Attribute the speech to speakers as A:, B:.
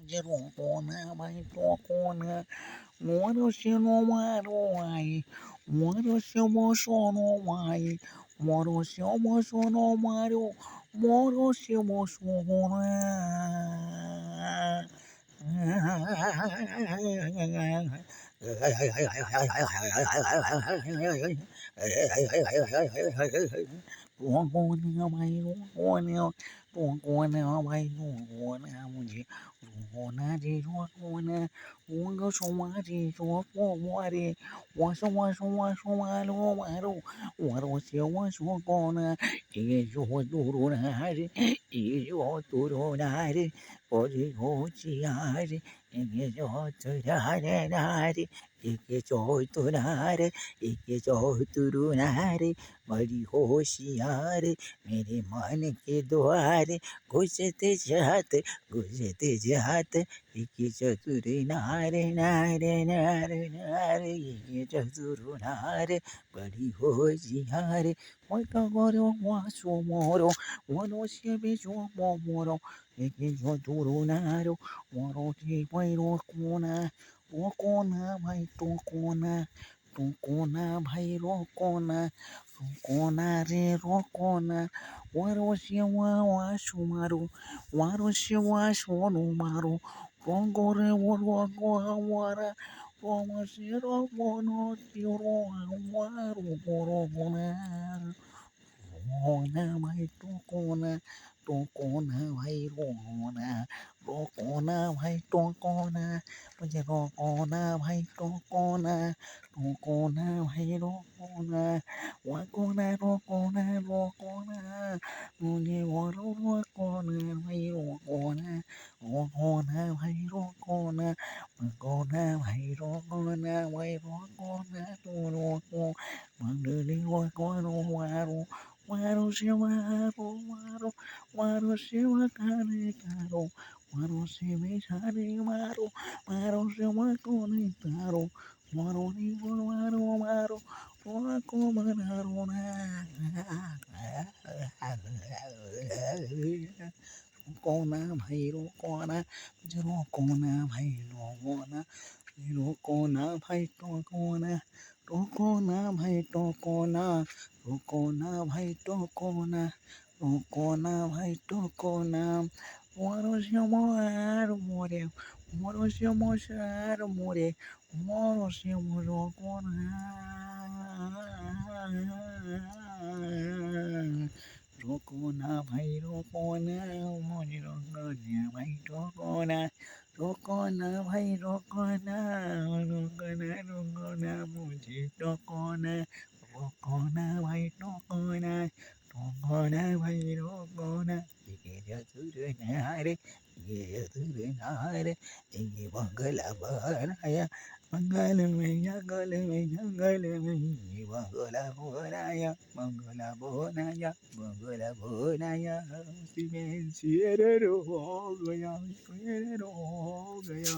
A: Jerocona, vai tocona, moro se no maroai, moro se moço no mai, moro se moço no mario, moro se moço no Ore Ege eke जो तुरुनारे बड़ी होशियार मेरे मन के द्वारे घुसते जात एके चतुर नारे नारे नारे नारे एके चतुर नारे बड़ी होशियार मैं तो गोरो वासो मोरो वनो से बेचो मोरो एके चतुर नारो मोरो के पैरो कोना Rokona vai tokona vai rokona re rokona, waroshiwa washumaru, waroshiwa shonumaru, rongore wara, romashiro mono tiro waru gorogona. Rona vai tokona vai rokona vai tokona, rokona vai tokona vai rokona, rokona, mune waro rokona vai rokona vai rokona to roko, mandeli rokona Waro shiwa haro waro, waro shiwa kare karo, waro shiwa shari waro, waro shiwa kore karo, waro ni waro, wako manaro na. Rokona bhai rokona, rokona bhai rokona, rokona bhai rokona, rokona bhai rokona, rokona bhai rokona. Moro shamo more, moro shamo shar more, moro shamo rokona. Rokona bhai rokona, mori rokona bhai rokona, rokona bhai rokona, rokona mori rokona, rokona bhai rokona, rokona bhai rokona. Ege jature nare, ege jature nare, ege bangala banaya. Mangala bonaya, silencio, gaya, gaya.